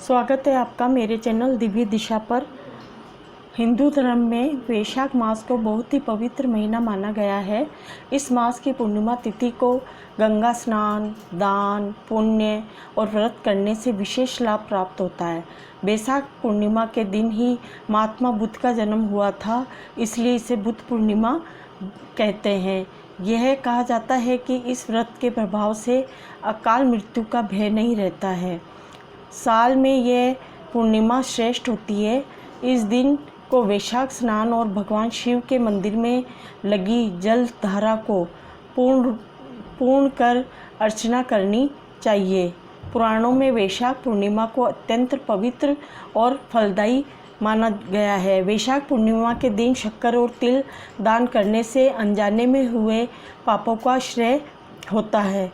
स्वागत है आपका मेरे चैनल दिव्य दिशा पर। हिंदू धर्म में वैशाख मास को बहुत ही पवित्र महीना माना गया है। इस मास की पूर्णिमा तिथि को गंगा स्नान, दान, पुण्य और व्रत करने से विशेष लाभ प्राप्त होता है। वैशाख पूर्णिमा के दिन ही महात्मा बुद्ध का जन्म हुआ था, इसलिए इसे बुद्ध पूर्णिमा कहते हैं। यह कहा जाता है कि इस व्रत के प्रभाव से अकाल मृत्यु का भय नहीं रहता है। साल में यह पूर्णिमा श्रेष्ठ होती है। इस दिन को वैशाख स्नान और भगवान शिव के मंदिर में लगी जल धारा को पूर्ण कर अर्चना करनी चाहिए। पुराणों में वैशाख पूर्णिमा को अत्यंत पवित्र और फलदायी माना गया है। वैशाख पूर्णिमा के दिन शक्कर और तिल दान करने से अनजाने में हुए पापों का श्रेय होता है।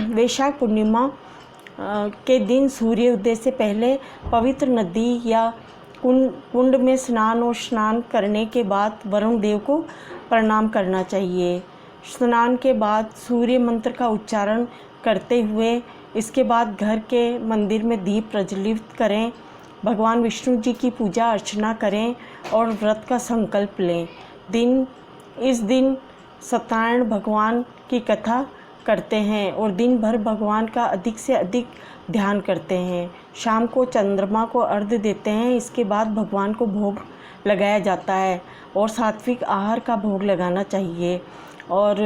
वैशाख पूर्णिमा के दिन सूर्य उदय से पहले पवित्र नदी या कुंड में स्नान करने के बाद वरुण देव को प्रणाम करना चाहिए। स्नान के बाद सूर्य मंत्र का उच्चारण करते हुए इसके बाद घर के मंदिर में दीप प्रज्वलित करें, भगवान विष्णु जी की पूजा अर्चना करें और व्रत का संकल्प लें। इस दिन सत्यनारायण भगवान की कथा करते हैं और दिन भर भगवान का अधिक से अधिक ध्यान करते हैं। शाम को चंद्रमा को अर्घ्य देते हैं। इसके बाद भगवान को भोग लगाया जाता है और सात्विक आहार का भोग लगाना चाहिए। और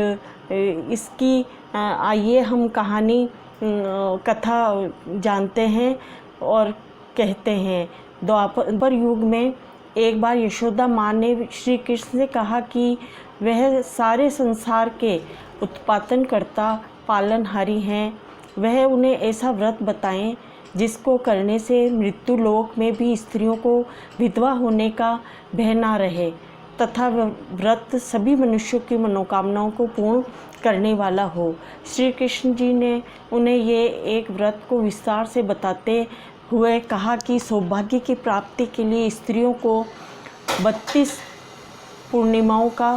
इसकी आइए हम कहानी कथा जानते हैं और कहते हैं। द्वापर युग में एक बार यशोदा माँ ने श्री कृष्ण से कहा कि वह सारे संसार के उत्पादन करता पालनहारी हैं। वह उन्हें ऐसा व्रत बताएं जिसको करने से मृत्यु लोक में भी स्त्रियों को विधवा होने का भय ना रहे तथा व्रत सभी मनुष्यों की मनोकामनाओं को पूर्ण करने वाला हो। श्री कृष्ण जी ने उन्हें ये एक व्रत को विस्तार से बताते हुए कहा कि सौभाग्य की प्राप्ति के लिए स्त्रियों को 32 पूर्णिमाओं का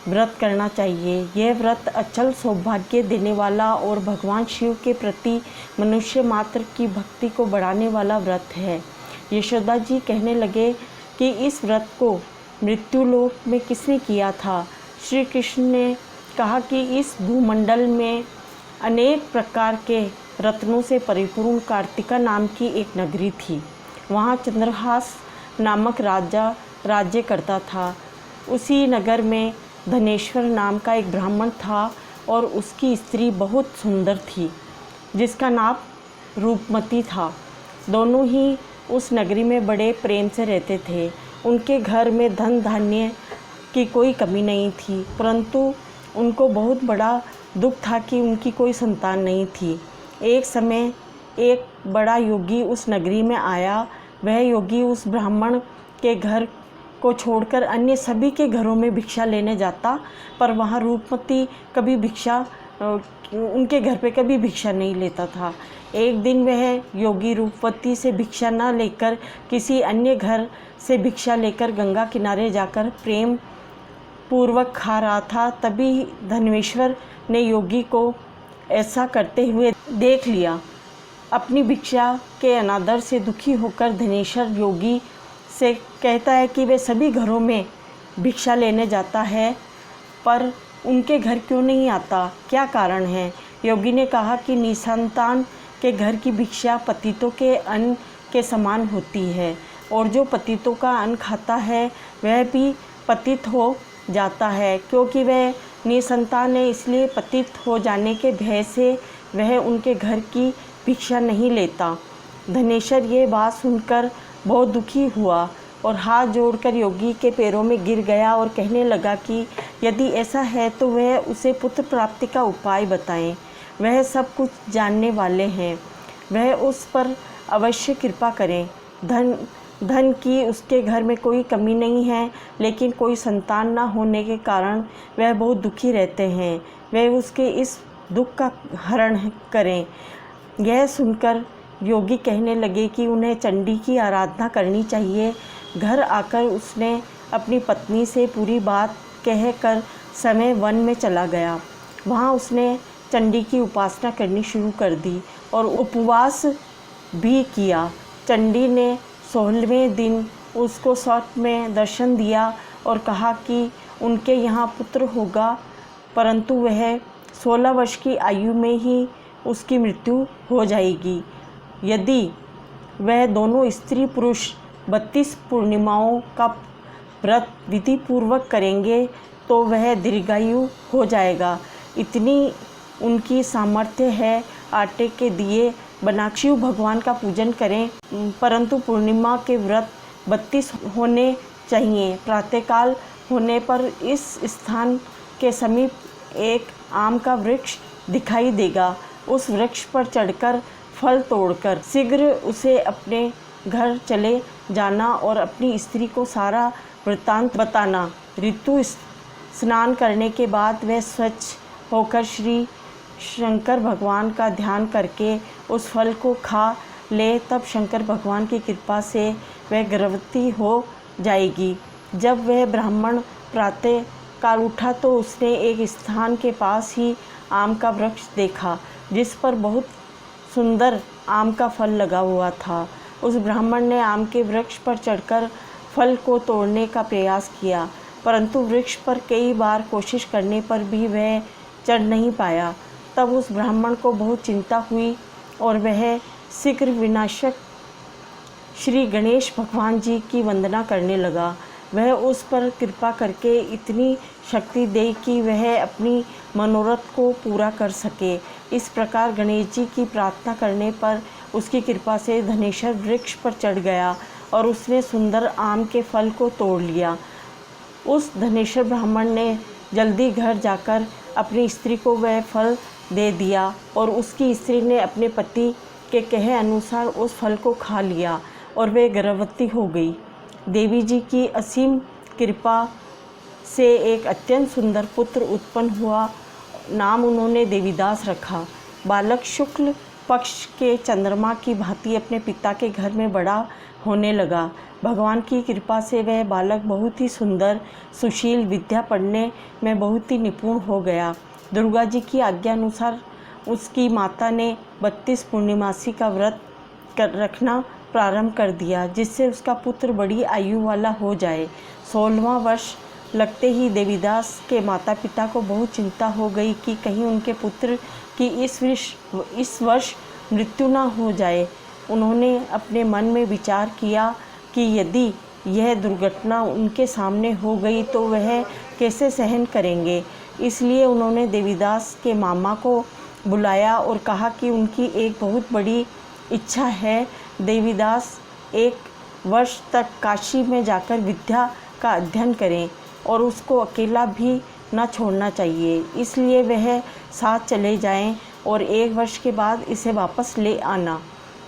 व्रत करना चाहिए। यह व्रत अचल सौभाग्य देने वाला और भगवान शिव के प्रति मनुष्य मात्र की भक्ति को बढ़ाने वाला व्रत है। यशोदा जी कहने लगे कि इस व्रत को मृत्युलोक में किसने किया था। श्री कृष्ण ने कहा कि इस भूमंडल में अनेक प्रकार के रत्नों से परिपूर्ण कार्तिका नाम की एक नगरी थी। वहाँ चंद्रहास नामक राजा राज्य करता था। उसी नगर में धनेश्वर नाम का एक ब्राह्मण था और उसकी स्त्री बहुत सुंदर थी जिसका नाम रूपमती था। दोनों ही उस नगरी में बड़े प्रेम से रहते थे। उनके घर में धन धान्य की कोई कमी नहीं थी, परंतु उनको बहुत बड़ा दुख था कि उनकी कोई संतान नहीं थी। एक समय एक बड़ा योगी उस नगरी में आया। वह योगी उस ब्राह्मण के घर को छोड़कर अन्य सभी के घरों में भिक्षा लेने जाता, पर वहाँ रूपमती कभी उनके घर पे कभी भिक्षा नहीं लेता था। एक दिन वह योगी रूपवती से भिक्षा न लेकर किसी अन्य घर से भिक्षा लेकर गंगा किनारे जाकर प्रेम पूर्वक खा रहा था। तभी धनेश्वर ने योगी को ऐसा करते हुए देख लिया। अपनी भिक्षा के अनादर से दुखी होकर धनेश्वर योगी से कहता है कि वे सभी घरों में भिक्षा लेने जाता है पर उनके घर क्यों नहीं आता, क्या कारण है। योगी ने कहा कि निसंतान के घर की भिक्षा पतितों के अन्न के समान होती है और जो पतितों का अन्न खाता है वह भी पतित हो जाता है। क्योंकि वह निसंतान है, इसलिए पतित हो जाने के भय से वह उनके घर की भिक्षा नहीं लेता। धनेश्वर ये बात सुनकर बहुत दुखी हुआ और हाथ जोड़कर योगी के पैरों में गिर गया और कहने लगा कि यदि ऐसा है तो वह उसे पुत्र प्राप्ति का उपाय बताएं। वह सब कुछ जानने वाले हैं, वह उस पर अवश्य कृपा करें। धन की उसके घर में कोई कमी नहीं है, लेकिन कोई संतान न होने के कारण वह बहुत दुखी रहते हैं। वह उसके इस दुख का हरण करें। यह सुनकर योगी कहने लगे कि उन्हें चंडी की आराधना करनी चाहिए। घर आकर उसने अपनी पत्नी से पूरी बात कहकर समय वन में चला गया। वहाँ उसने चंडी की उपासना करनी शुरू कर दी और उपवास भी किया। चंडी ने 16वें दिन उसको स्वप्न में दर्शन दिया और कहा कि उनके यहाँ पुत्र होगा, परंतु वह 16 वर्ष की आयु में ही उसकी मृत्यु हो जाएगी। यदि वह दोनों स्त्री पुरुष 32 पूर्णिमाओं का व्रत विधि पूर्वक करेंगे तो वह दीर्घायु हो जाएगा। इतनी उनकी सामर्थ्य है। आटे के दिए बना शिव भगवान का पूजन करें, परंतु पूर्णिमा के व्रत 32 होने चाहिए। प्रातःकाल होने पर इस स्थान के समीप एक आम का वृक्ष दिखाई देगा। उस वृक्ष पर चढ़कर फल तोड़कर शीघ्र उसे अपने घर चले जाना और अपनी स्त्री को सारा वृत्तांत बताना। ऋतु स्नान करने के बाद वह स्वच्छ होकर श्री शंकर भगवान का ध्यान करके उस फल को खा ले, तब शंकर भगवान की कृपा से वह गर्भवती हो जाएगी। जब वह ब्राह्मण प्रातः काल उठा तो उसने एक स्थान के पास ही आम का वृक्ष देखा, जिस पर बहुत सुंदर आम का फल लगा हुआ था। उस ब्राह्मण ने आम के वृक्ष पर चढ़कर फल को तोड़ने का प्रयास किया, परंतु वृक्ष पर कई बार कोशिश करने पर भी वह चढ़ नहीं पाया। तब उस ब्राह्मण को बहुत चिंता हुई और वह शीघ्र विनाशक श्री गणेश भगवान जी की वंदना करने लगा। वह उस पर कृपा करके इतनी शक्ति दे कि वह अपनी मनोरथ को पूरा कर सके। इस प्रकार गणेश जी की प्रार्थना करने पर उसकी कृपा से धनेश्वर वृक्ष पर चढ़ गया और उसने सुंदर आम के फल को तोड़ लिया। उस धनेश्वर ब्राह्मण ने जल्दी घर जाकर अपनी स्त्री को वह फल दे दिया और उसकी स्त्री ने अपने पति के कहे अनुसार उस फल को खा लिया और वे गर्भवती हो गई। देवी जी की असीम कृपा से एक अत्यंत सुंदर पुत्र उत्पन्न हुआ। नाम उन्होंने देवीदास रखा। बालक शुक्ल पक्ष के चंद्रमा की भांति अपने पिता के घर में बड़ा होने लगा। भगवान की कृपा से वह बालक बहुत ही सुंदर, सुशील, विद्या पढ़ने में बहुत ही निपुण हो गया। दुर्गा जी की आज्ञा अनुसार उसकी माता ने 32 पूर्णिमासी का व्रत रखना प्रारंभ कर दिया, जिससे उसका पुत्र बड़ी आयु वाला हो जाए। 16वां वर्ष लगते ही देवीदास के माता पिता को बहुत चिंता हो गई कि कहीं उनके पुत्र की इस वर्ष मृत्यु न हो जाए। उन्होंने अपने मन में विचार किया कि यदि यह दुर्घटना उनके सामने हो गई तो वह कैसे सहन करेंगे। इसलिए उन्होंने देवीदास के मामा को बुलाया और कहा कि उनकी एक बहुत बड़ी इच्छा है। देवीदास 1 वर्ष तक काशी में जाकर विद्या का अध्ययन करें और उसको अकेला भी न छोड़ना चाहिए, इसलिए वह साथ चले जाएं और 1 वर्ष के बाद इसे वापस ले आना।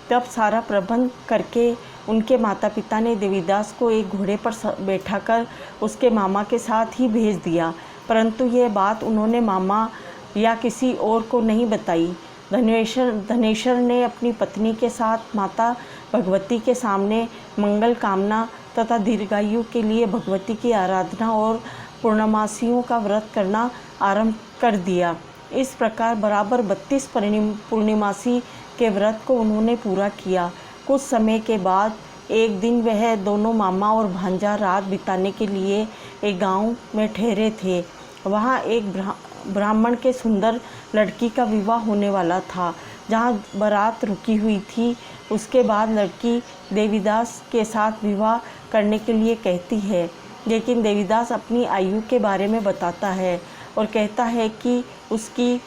तब सारा प्रबंध करके उनके माता पिता ने देवीदास को एक घोड़े पर बैठाकर उसके मामा के साथ ही भेज दिया, परंतु यह बात उन्होंने मामा या किसी और को नहीं बताई। धनेश्वर ने अपनी पत्नी के साथ माता भगवती के सामने मंगल कामना तथा दीर्घायु के लिए भगवती की आराधना और पूर्णमासियों का व्रत करना आरंभ कर दिया। इस प्रकार बराबर 32 पूर्णिमासी के व्रत को उन्होंने पूरा किया। कुछ समय के बाद एक दिन वह दोनों मामा और भांजा रात बिताने के लिए एक गांव में ठहरे थे। वहां एक ब्राह्मण के सुंदर लड़की का विवाह होने वाला था। जहां बारात रुकी हुई थी, उसके बाद लड़की देवीदास के साथ विवाह करने के लिए कहती है, लेकिन देवीदास अपनी आयु के बारे में बताता है और कहता है कि उसकी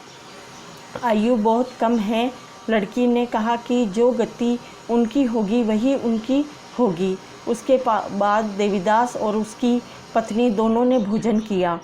आयु बहुत कम है। लड़की ने कहा कि जो गति उनकी होगी वही उनकी होगी। उसके बाद देवीदास और उसकी पत्नी दोनों ने भोजन किया।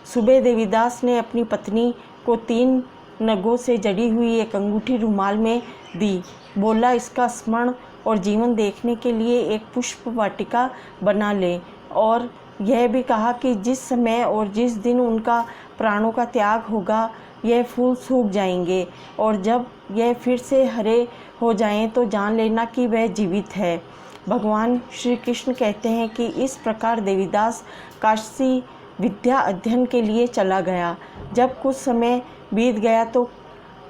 सुबह देवीदास ने अपनी पत्नी को 3 नगों से जड़ी हुई एक अंगूठी रुमाल में दी। बोला, इसका स्मरण और जीवन देखने के लिए एक पुष्प वाटिका बना ले, और यह भी कहा कि जिस समय और जिस दिन उनका प्राणों का त्याग होगा यह फूल सूख जाएंगे, और जब यह फिर से हरे हो जाएं तो जान लेना कि वह जीवित है। भगवान श्री कृष्ण कहते हैं कि इस प्रकार देवीदास काशी विद्या अध्ययन के लिए चला गया। जब कुछ समय बीत गया तो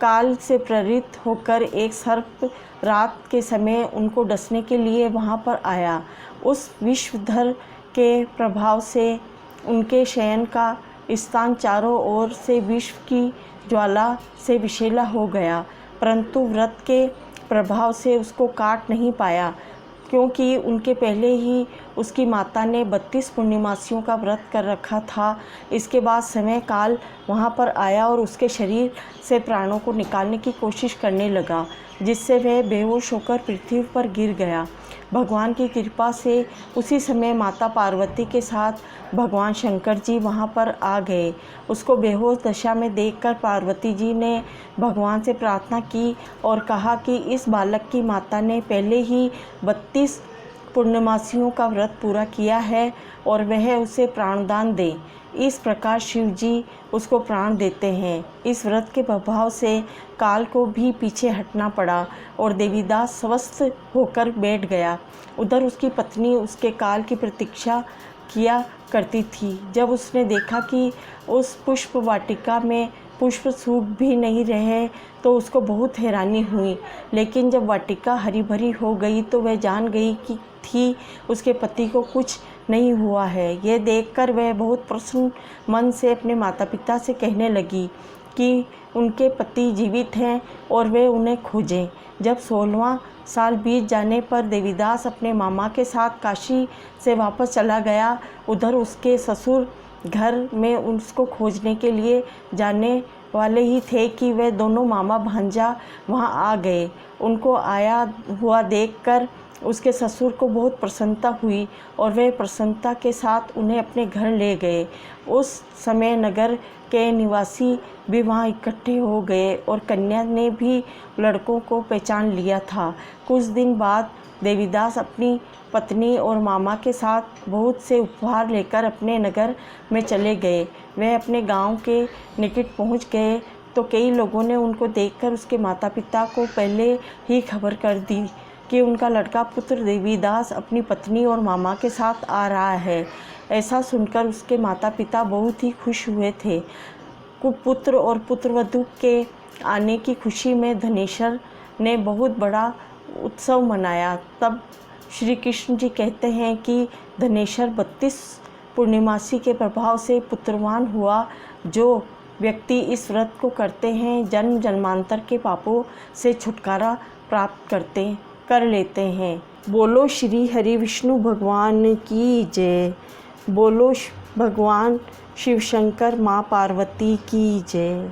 काल से प्रेरित होकर एक सर्प रात के समय उनको डसने के लिए वहाँ पर आया। उस विषधर के प्रभाव से उनके शयन का स्थान चारों ओर से विष की ज्वाला से विषैला हो गया, परंतु व्रत के प्रभाव से उसको काट नहीं पाया, क्योंकि उनके पहले ही उसकी माता ने 32 पूर्णिमासियों का व्रत कर रखा था। इसके बाद समय काल वहाँ पर आया और उसके शरीर से प्राणों को निकालने की कोशिश करने लगा, जिससे वह बेहोश होकर पृथ्वी पर गिर गया। भगवान की कृपा से उसी समय माता पार्वती के साथ भगवान शंकर जी वहाँ पर आ गए। उसको बेहोश दशा में देखकर पार्वती जी ने भगवान से प्रार्थना की और कहा कि इस बालक की माता ने पहले ही 32 पूर्णमासियों का व्रत पूरा किया है और वह उसे प्राणदान दे। इस प्रकार शिव जी उसको प्राण देते हैं। इस व्रत के प्रभाव से काल को भी पीछे हटना पड़ा और देवीदास स्वस्थ होकर बैठ गया। उधर उसकी पत्नी उसके काल की प्रतीक्षा किया करती थी। जब उसने देखा कि उस पुष्प वाटिका में पुष्प सूख भी नहीं रहे तो उसको बहुत हैरानी हुई, लेकिन जब वाटिका हरी भरी हो गई तो वह जान गई कि उसके पति को कुछ नहीं हुआ है। यह देखकर वह बहुत प्रसन्न मन से अपने माता पिता से कहने लगी कि उनके पति जीवित हैं और वे उन्हें खोजें। जब 16वां साल बीत जाने पर देवीदास अपने मामा के साथ काशी से वापस चला गया। उधर उसके ससुर घर में उसको खोजने के लिए जाने वाले ही थे कि वे दोनों मामा भांजा वहां आ गए। उनको आया हुआ देखकर उसके ससुर को बहुत प्रसन्नता हुई और वे प्रसन्नता के साथ उन्हें अपने घर ले गए। उस समय नगर के निवासी भी वहाँ इकट्ठे हो गए और कन्या ने भी लड़कों को पहचान लिया था। कुछ दिन बाद देवीदास अपनी पत्नी और मामा के साथ बहुत से उपहार लेकर अपने नगर में चले गए। वह अपने गांव के निकट पहुंच गए तो कई लोगों ने उनको देखकर उसके माता पिता को पहले ही खबर कर दी कि उनका लड़का पुत्र देवीदास अपनी पत्नी और मामा के साथ आ रहा है। ऐसा सुनकर उसके माता पिता बहुत ही खुश हुए थे। कुपुत्र और पुत्रवधू के आने की खुशी में धनेश्वर ने बहुत बड़ा उत्सव मनाया। तब श्री कृष्ण जी कहते हैं कि धनेश्वर 32 पूर्णिमासी के प्रभाव से पुत्रवान हुआ। जो व्यक्ति इस व्रत को करते हैं जन्म जन्मांतर के पापों से छुटकारा प्राप्त कर लेते हैं। बोलो श्री हरि विष्णु भगवान की जय। बोलो भगवान शिव शंकर माँ पार्वती की जय।